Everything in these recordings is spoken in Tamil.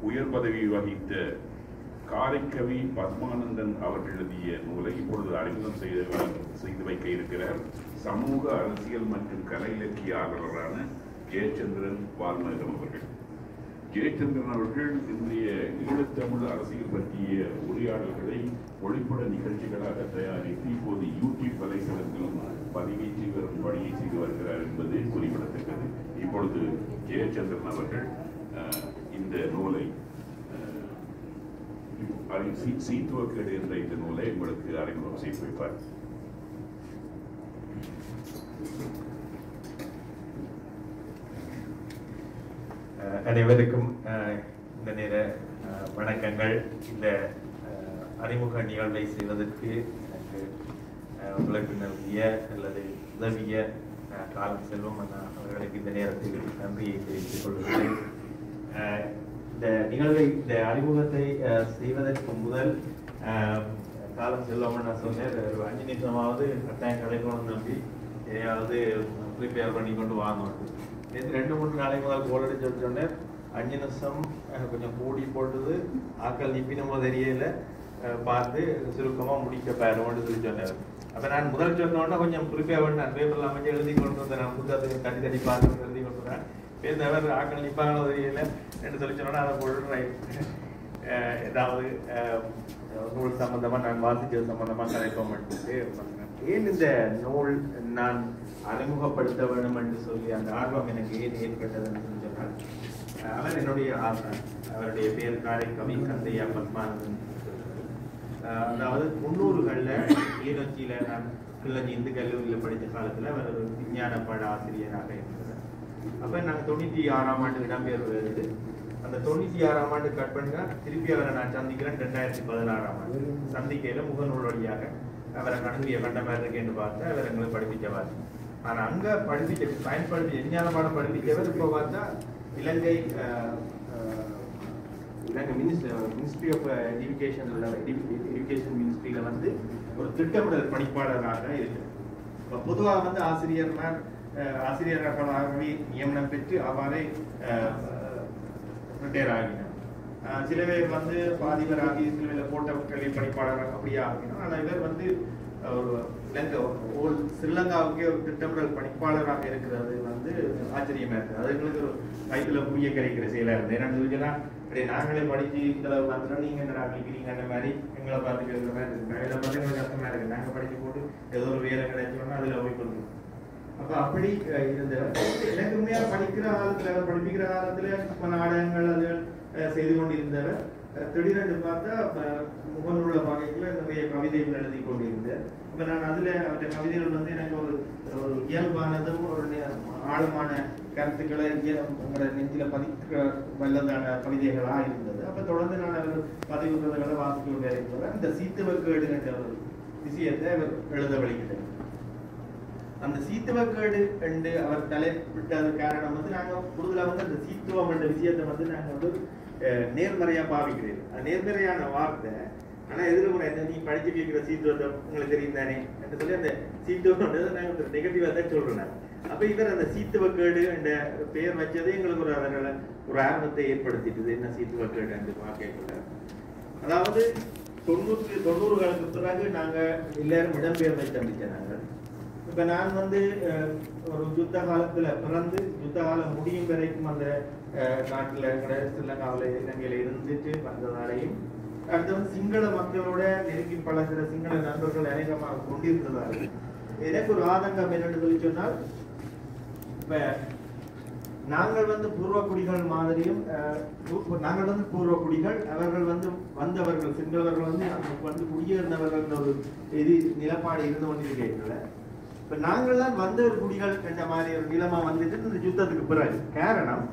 உயர் பதவி வகித்த காரைக்கவி பத்மானந்தன் அவர்கள் எழுதிய நூலை இப்பொழுது அறிமுகம் செய்து வைக்க இருக்கிறார். சமூக அரசியல் மற்றும் கலை இலக்கிய ஆர்வலரான ஜெயச்சந்திரன் வால்மீகம் அவர்கள். ஜெயச்சந்திரன் அவர்கள் இன்றைய ஈழத்தமிழ் அரசியல் பற்றிய உரையாடல்களை ஒளிப்பட நிகழ்ச்சிகளாக தயாரித்து இப்போது யூடியூப் வலைதளத்திலும் பதிவேற்றி வரும் பணியை செய்து வருகிறார் என்பது குறிப்பிடத்தக்கது. இப்பொழுது ஜெயச்சந்திரன் அவர்கள் இந்த நூலை சீத்துவக்கேடு என்ற இந்த நூலை உங்களுக்கு அறிமுகம் செய்து வைப்பார். அனைவருக்கும் இந்த நேர வணக்கங்கள். இந்த அறிமுக நிகழ்வை செய்வதற்கு எனக்கு உங்களுக்கு நல்கிய அல்லது உதவிய காலம் செல்வம் அவர்களுக்கு இந்த நேரத்தில் நன்றியை தெரிவித்துக் கொள்கிறேன். இந்த நிகழ்வை இந்த அறிமுகத்தை செய்வதற்கு முதல் காலம் செல்வம் நான் சொன்னேன், ஒரு 5 நிமிஷமாவது கட்டாயம் கலைக்கணும் நம்பி எதையாவது ப்ரிப்பேர் பண்ணி கொண்டு வாங்கணும். நேற்று 2-3 நாளை முதல் கோல் அடிச்சு சொன்னேன். 5 நிமிஷம் கொஞ்சம் கூடி போட்டது ஆக்கள் நிப்பினமோ தெரியல பார்த்து சுருக்கமாக முடிக்க பாருன்னு சொல்லி சொன்னார். அப்போ நான் முதல் சொன்னோன்னா கொஞ்சம் ப்ரிப்பேர் பண்ணேன், பேப்பரில் அமைச்சு எழுதி கொண்டு வந்தேன். நான் புத்தகத்தை தட்டி தட்டி பார்த்து எழுதி கொண்டு வந்தேன். பேர் ஆக்கள் நிற்பாங்களோ தெரியல என்று சொல்லி சொன்னோன்னா அதை போடுறேன். ஏதாவது நூல் சம்பந்தமாக நான் வாசிக்கிறது சம்பந்தமாக கலைப்போம். ஏன் இந்த நூல் நான் அறிமுகப்படுத்த வேண்டும் என்று சொல்லி அந்த ஆர்வம் எனக்கு ஏன் ஏற்பட்டதுன்னு சொல்லி சொன்னால், அவர் என்னுடைய ஆசான். அவருடைய பேர் காரைக்கவி கந்தையா பத்மானந்தன். அதாவது 90களில் கிளிநொச்சியில் நான் கிளிநொச்சி இந்து கல்லூரியில் படித்த காலத்தில் அவர் ஒரு விஞ்ஞான பாட ஆசிரியராக இருந்தார். அப்போ நாங்கள் 96ஆம் ஆண்டு இடம்பெயர்வு. அந்த 96ஆம் ஆண்டு கட் பண்ணினா திருப்பி அவரை நான் சந்திக்கிறேன் 2016ஆம் ஆண்டு. சந்திக்கையில் முகநூல் வழியாக அவரை அனுப்பிய கண்ட மாதிரி இருக்கேன்னு பார்த்தா அவர் எங்களை படிப்பிச்சவர். ஆனால் அங்கே பயன்படுத்தி விஞ்ஞான பாடம் படிப்பிச்சவர் இப்போ பார்த்தா இலங்கை மினிஸ்ட்ரி ஆஃப் எஜுகேஷன் மினிஸ்ட்ரியில் வந்து ஒரு திட்டமிடல் பணிப்பாளராக இருக்கு. இப்போ பொதுவாக வந்து ஆசிரியர்களாகவே நியமனம் பெற்று அவ்வாறே ரிட்டையர் ஆகினார். சில பேர் வந்து பாதிபராகி சில பேர் கோட்ட கல்வி பணிப்பாளராக அப்படியே ஆகினார். ஆனால் இவர் வந்து ஒரு ஸ்ரீலங்காவுக்கே ஒரு திட்டமிடல் பணிப்பாளராக இருக்கிறது வந்து ஆச்சரியமா இருக்குது. அது எங்களுக்கு ஒரு வயிற்றுல புரிய கிடைக்கிற செயலாக இருந்தது. என்னன்னு சொல்லிச்சுன்னா, அப்படியே நாங்களே படிச்சு இந்த அளவு வந்துடும், நீங்க என்ன ஆகிக்கிறீங்க அந்த மாதிரி எங்களை பார்த்து கேட்குற மாதிரி இருக்கு. இதில் பார்த்து எங்களுக்கு கஷ்டமா இருக்கு. நாங்கள் படிச்சு போட்டு ஏதோ ஒரு வேலை கிடைச்சோம்னா அதில் போய் கொண்டு. அப்போ அப்படி இருந்த எனக்கு உண்மையாக படிக்கிற காலத்தில் படிப்பிக்கிற காலத்தில் நாடகங்கள் அது செய்து கொண்டிருந்தவர் திடீரென்று பார்த்தா முகநூல வகையில் நிறைய கவிதைகள் எழுதி கொண்டிருந்தேன். இப்போ நான் அதில் அவருடைய கவிதைகள் வந்து எனக்கு ஒரு இயல்பானதும் ஒரு ஆழமான கருத்துக்களை உங்களோட நெஞ்சில் பதிக்க வல்லதான கவிதைகளாக இருந்தது. அப்போ தொடர்ந்து நான் அவர் பதிவுகளை வாசிக்க கொண்டே இருக்கிறேன். இந்த சீத்துவக்கேடு என்ற ஒரு விஷயத்தை அவர் எழுத வழிகிட்டேன். அந்த சீத்துவக்கேடு என்று அவர் தலைப்பிட்டது காரணம் வந்து நாங்கள் கூடுதலாக வந்து அந்த சீத்துவம் என்ற விஷயத்தை வந்து நாங்கள் வந்து நேர்மறையா பாவிக்கிறேன். அது நேர்மறையான வார்த்தை. ஆனா எதிர்முறை நீ படிச்சு கேட்கிற சீத்துவத்தை உங்களுக்கு தெரியும் தானே என்று சொல்லி அந்த சீத்துவம்ன்றது நாங்கள் ஒரு நெகட்டிவா தான் சொல்றேன். அப்ப இவர் அந்த சீத்துவக்கேடு என்ற பெயர் வச்சதே எங்களுக்கு ஒரு ஆர்வத்தை ஏற்படுத்திட்டது. என்ன சீத்துவக்கேடு என்று கேட்கல. அதாவது 90களுக்கு பிறகு நாங்க எல்லாரும் இடம்பெயர்வை சந்திச்சோம். நாங்கள் இப்ப நான் வந்து ஒரு யுத்த காலத்துல பிறந்து யுத்த காலம் முடியும் வரைக்கும் அந்த நாட்டுல ஸ்ரீலங்காவில் இலங்கையில இருந்துட்டு வந்ததாலையும் அடுத்து வந்து சிங்கள மக்களோட நெருங்கி பழகிற சிங்கள நண்பர்கள் அநேகமாக கொண்டிருந்ததால் எனக்கு ஒரு ஆதங்கம் என்னன்னு சொல்லி சொன்னால், இப்ப நாங்கள் வந்து பூர்வக்குடிகள் மாதிரியும் நாங்கள் வந்து பூர்வக்குடிகள், அவர்கள் வந்து வந்தவர்கள் சிங்களவர்கள் வந்து குடியேறினவர்கள் ஒரு நிலப்பாடு இருந்து கொண்டிருக்கல. இப்ப நாங்கள் தான் வந்த குடிகள் என்ற மாதிரி ஒரு நிலமா வந்துட்டு இந்த யுத்தத்துக்கு பிறகு காரணம்.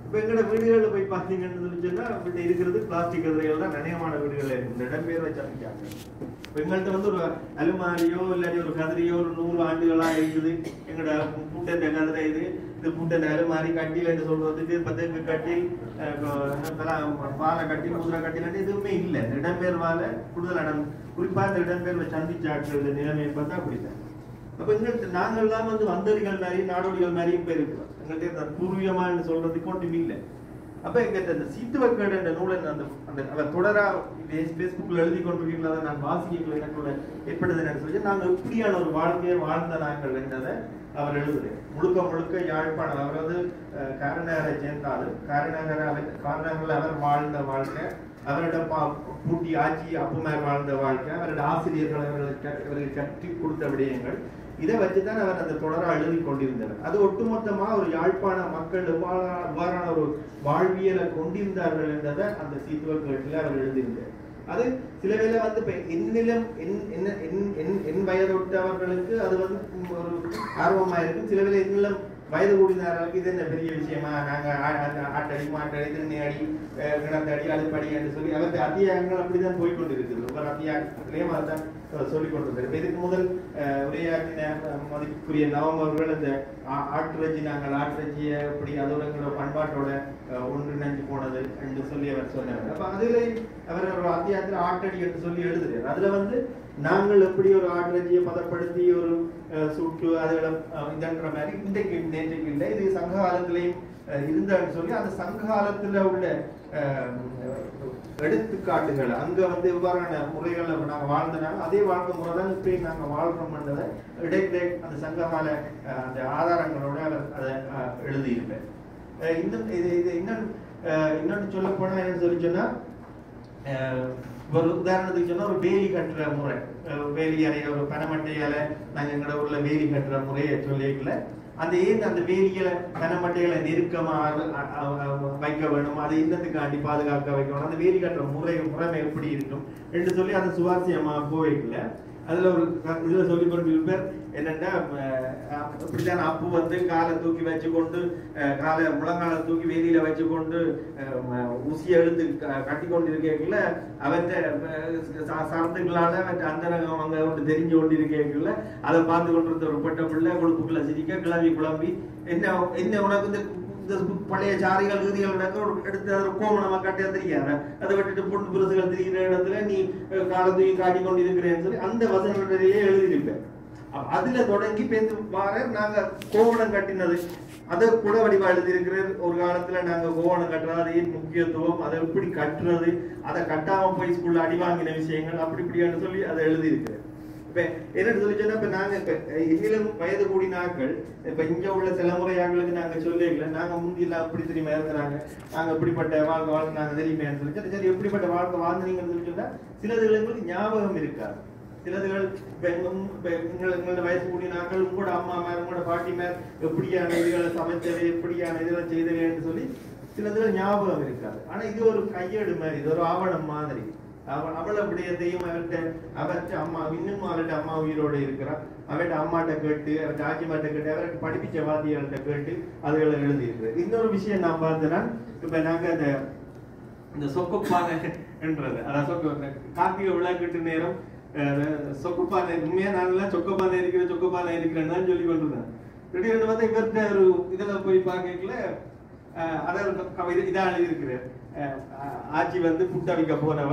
இப்ப எங்களோட வீடுகளில் போய் பார்த்தீங்கன்னு சொல்லி சொன்னா இப்படி இருக்கிறது பிளாஸ்டிக் கதிரைகள் தான் அநேகமான வீடுகள் இருக்கு. இந்த இடம்பெயர்வை சந்திச்சாங்க. இப்ப எங்கள்கிட்ட வந்து ஒரு அலுமாரியோ இல்லாட்டி ஒரு கதிரையோ ஒரு 100 ஆண்டுகளா இருக்குது. எங்களோட பூட்டை கதிரை இது பூட்டை அலுமாரி கட்டில் என்று சொல்றதுக்கு 10 கட்டில் பாலை கட்டில் குதிரை கட்டில் எதுவுமே இல்லை. இந்த இடம்பெயர்வால கூடுதல் குறிப்பா இந்த இடம்பெயர்வை சந்திச்சாக்கள் நிலைமையை பார்த்தா அப்படித்தான். அப்ப எங்கள்கிட்ட நாங்கள் தான் வந்து வந்தடிகள் மாதிரி நாடோடிகள் மாதிரியும் போய் இருக்கிறோம். எங்கள்கிட்ட பூர்வீகமானு சொல்றதுக்கு ஒன்றும் இல்லை. அப்ப இங்க இந்த சீத்துவக்கேடு என்ற நூலை அந்த அந்த அவர் தொடரா பேஸ்புக்ல எழுதி கொண்டிருக்கீங்களா நான் வாசிக்கல எனக்குள்ள ஏற்பட்டது என்னன்னு சொல்லி நாங்கள் இப்படியான ஒரு வாழ்க்கையை வாழ்ந்த நாங்கள் என்றதை அவர் எழுதுறேன். முழுக்க முழுக்க யாழ்ப்பாணம். அவர் வந்து காரநகரை சேர்ந்தாலும் காரநகரில் அவர் வாழ்ந்த வாழ்க்கை, அவரோட பூட்டி ஆட்சி அப்புமார் வாழ்ந்த வாழ்க்கை, அவரோட ஆசிரியர்கள் அவர்களுக்கு கற்றுக் கொடுத்த விடயங்கள், இதை வச்சுதான் அவர் அந்த தொடரா எழுதி கொண்டிருந்தார். அது ஒட்டுமொத்தமா ஒரு யாழ்ப்பாண மக்கள் எவ்வாறான ஒரு வாழ்வியலை கொண்டிருந்தார்கள் என்றதை அந்த சீத்துவக்கேட்டில் அவர் எழுதியிருந்தார். அது சில வேளை வந்து இப்ப என் வயதொட்டவர்களுக்கு அது வந்து ஒரு ஆர்வமா இருக்கும். சில வேளை என்னிலும் வயது கூடினார்களுக்கு இது என்ன பெரிய விஷயமா, நாங்க ஆட்டடி மாட்டடி திருநீடி கிணத்தடி அழுப்படி என்று சொல்லி அவற்றை அத்தியாயங்கள் அப்படிதான் போய்கொண்டிருக்குது. ஒவ்வொரு அத்தியாயத்திலேயும் அதுதான் சொல்லிக் கொண்டிருக்கிறது. இதுக்கு முதல் உரையாற்றின மதிப்புக்குரிய நவம்பர்கள் இந்த ஆட்டுரட்சி, நாங்கள் ஆட்டுரட்சியை எப்படி அதோட பண்பாட்டோட ஒன்றிணைஞ்சு போனது என்று சொல்லி அவர் சொன்னார். அப்ப அதுல அவர் ஒரு அத்தியாயத்தில் ஆட்டடி என்று சொல்லி எழுதுறாரு. அதுல வந்து நாங்கள் எப்படி ஒரு ஆட்டுரட்சியை பதப்படுத்தி ஒரு சுட்டு அதுகளை இதன்ற மாதிரி இன்றைக்கு நேற்றைக்கு இல்லை, இது சங்க காலத்திலையும் இருந்தான்னு சொல்லி அந்த சங்க காலத்துல உள்ள எடுத்துக்காட்டுகள் அங்க வந்து எவ்வாறான முறைகளை நாங்க வாழ்ந்தனாங்க அதே வாழ்ந்த முறை தான் இப்படி நாங்க வாழ்றோம்ன்றதை இடையிலே அந்த சங்ககால அந்த ஆதாரங்களோட அதை எழுதியிருப்பேன். இன்னும் இது இன்னொன்னு சொல்ல போனா என்னன்னு சொல்லி சொன்னா, ஒரு உதாரணத்துக்கு சொன்னா ஒரு வேலி கட்டுற முறை, வேலி அறைய ஒரு பனமட்டையால நாங்க எங்களோட ஊர்ல வேலி கட்டுற முறையை சொல்லிக்கல, அந்த அந்த வேலிகளை பனமட்டைகளை நெருக்கமா வைக்க வேணும், அதை இன்னத்துக்காண்டி பாதுகாக்க வைக்கணும், அந்த வேலி கட்டுற முறைமை எப்படி இருக்கும் என்று சொல்லி அந்த சுவாரஸ்யமா போய்க்கல. அதுல ஒரு இதுல சொல்லி கொண்டிருப்பார் என்னன்னா, இப்படிதான் அப்பு வந்து காலை தூக்கி வச்சு கொண்டு முழங்கால தூக்கி வேலியில வச்சு கொண்டு ஊசியை எழுந்து கட்டி கொண்டிருக்கல அவற்றை சரத்துக்களால அந்த அவங்க தெரிஞ்சு கொண்டிருக்கல அதை பார்த்து கொண்டிருந்த ஒரு பட்ட பிள்ளை கொழுப்புக்குள்ள சிரிக்க குழம்பி என்ன உனக்கு இந்த பழைய சாரிகள் இறுதிகள் எடுத்து அதை கோமணமா கட்டியா தெரியாத, அதை விட்டுட்டு பொண்ணு புருசுகள் தெரிகிற இடத்துல நீ காலை தூக்கி காட்டி கொண்டு இருக்கிறேன்னு சொல்லி அந்த வசனத்திலேயே எழுதியிருப்பேன். அதுல தொடங்கி பேந்து பாரு நாங்க கோவணம் கட்டினது அதை கூட வடிவா எழுதியிருக்கிற ஒரு காலத்துல நாங்க கோவணம் கட்டுறது, அது ஏன் முக்கியத்துவம், அதை எப்படி கட்டுறது, அதை கட்டாம போய் ஸ்கூல்ல அடி வாங்கின விஷயங்கள் அப்படி இப்படின்னு சொல்லி அதை எழுதியிருக்கிறேன். இப்ப என்னன்னு சொல்லி சொன்னா, இப்ப நாங்க இன்னிலும் வயது கூடி நாட்கள் இப்ப இங்க உள்ள தலைமுறையாங்களுக்கு நாங்க சொல்லல, நாங்க முந்தியெல்லாம் அப்படி தெரியுமா இருக்கிறாங்க, நாங்க எப்படிப்பட்ட வாழ்க்கை நாங்க தெரியுமே சொல்லி சரி எப்படிப்பட்ட வாழ்க்கை வாழ்ந்தீங்கன்னு சொல்லி சொன்னா சிலதுகளுக்கு ஞாபகம் இருக்காது. சிலதுகள் எங்களோட வயசு கூடிய நாட்கள் உங்களோட அம்மா மேர் உங்களோட பாட்டி மேர் எப்படியான இதுகளை சமைச்சது எப்படியான இதுகளை செய்ததுன்னு சொல்லி சிலதுகள் ஞாபகம் இருக்காது. ஆனா இது ஒரு கையேடு மாதிரி, இது ஒரு ஆவணம் மாதிரி. அவள் அப்படியத்தையும் அவர்கிட்ட அம்மா இன்னும் அவர்கிட்ட அம்மா உயிரோடு இருக்கிறார், அவர்கிட்ட அம்மாட்ட கேட்டு அவர்கிட்ட ஆட்சிமாட்ட கேட்டு அவர்கிட்ட படிப்பிச்ச வாத்தியார்கிட்ட கேட்டு அதுகளை எழுதி இருக்கிறது. இன்னொரு விஷயம் நான் பார்த்தேன்னா, இப்ப நாங்க இந்த சொக்கப்பானை என்றது, அதான் கார்த்திகை விழாக்கிட்டு நேரம் சொக்கப்பானை உண்மையா நான்லாம் சொக்கப்பானை இருக்கிறேன்னு தான் சொல்லி கொண்டிருந்தேன். திடீர்னு பார்த்தா இவர்கிட்ட ஒரு இதுல போய் பார்க்கல அதாவது இதா எழுதி இருக்கிறேன், ஆட்சி வந்து புட்டா வைக்க போனவ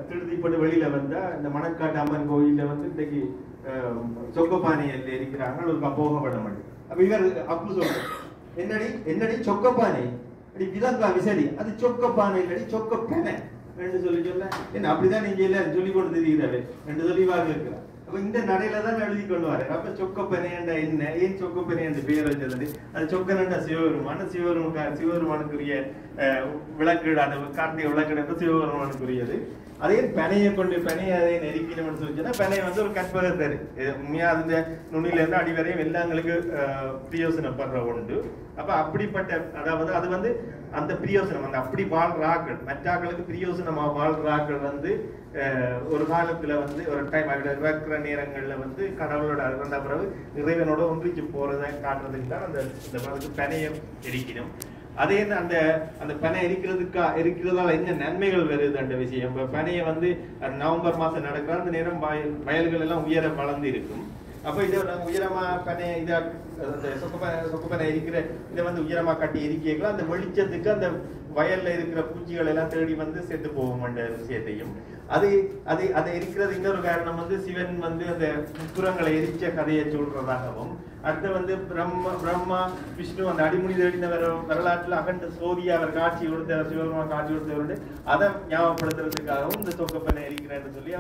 திருத்திப்பட்டு வெளியில வந்தா இந்த மணக்காட்டு அம்மன் கோயில்ல வந்து இன்னைக்கு சொக்கப்பானையில இருக்கிறாங்க ஒரு போகப்பட மாட்டேன். அப்ப இவர் அப்பு சொல்ற என்னடி சொக்கப்பானை அப்படி விதங்கா விசடி, அது சொக்கப்பானை இல்லடி சொக்கப்பனை ரெண்டு சொல்லி சொல்ல என்ன அப்படிதான் நீங்க எல்லாரும் சொல்லி கொண்டு தெரிகிறாரு ரெண்டு சொல்லி வாங்க இருக்கிறார். அப்ப இந்த நடையில தான் எழுதி கொண்டு வர. அப்ப சொக்கப்பனையண்டா என்ன, ஏன் சொக்கப்பனை என்று பெயர் வச்சது, அது சொக்கனண்டா சிவபெருமானுக்குரிய விளக்கீடு, கார்த்திகை விளக்கீடு சிவபெருமானுக்குரியது. அதே பனையை கொண்டு பனையை அதை நெருக்கணும்னு சொல்லிச்சுன்னா பனையை வந்து ஒரு கற்பகத்தரு உண்மையா அந்த நுண்ணில இருந்து அடிவரையும் எல்லாங்களுக்கு பிரயோசனப்படுற உண்டு. அப்ப அப்படிப்பட்ட அதாவது அது வந்து அந்த பிரயோசனம் அந்த அப்படி வாழ்ற ஆக்கள் மற்றாக்களுக்கு பிரயோசனமா வாழ்ற ஆக்கள் வந்து ஒரு காலத்துல வந்து ஒரு டைம் இருக்கிற நேரங்கள்ல வந்து கடவுளோட இறந்த பிறகு இறைவனோட ஒன்றிச்சு போறதை காட்டுறதுக்கு தான் அந்த பனையை எரிக்கணும். அதே அந்த அந்த பனை இருக்கிறதால என்ன நன்மைகள் வருது அந்த விஷயம். பனையை வந்து நவம்பர் மாசம் நடக்கிற அந்த நேரம் வயல்கள் எல்லாம் உயர வளர்ந்து இருக்கும். அப்ப இதை நாங்க உயரமா பனை சொக்கப்பனை இருக்கிற இதை வந்து உயரமா கட்டி எரிக்கலாம். அந்த வெளிச்சத்துக்கு அந்த வயல்ல இருக்கிற பூச்சிகள் எல்லாம் தேடி வந்து செத்து போகும் என்ற விஷயத்தையும் அது இருக்கிறது. இன்னொரு காரணம் வந்து சிவன் வந்து அந்த புறங்களை எரிச்ச கதையை சொல்றதாகவும், அடுத்து வந்து பிரம்மா விஷ்ணு அந்த அடிமுடி தேடின வரலாற்றில் அகண்ட சோதியா அவர் காட்சி கொடுத்த சிவபெருமான் காட்சி கொடுத்தவருடைய அதை ஞாபகப்படுத்துறதுக்காகவும் இந்த சொக்கப்பனை எரிக்கிறேன்னு சொல்லி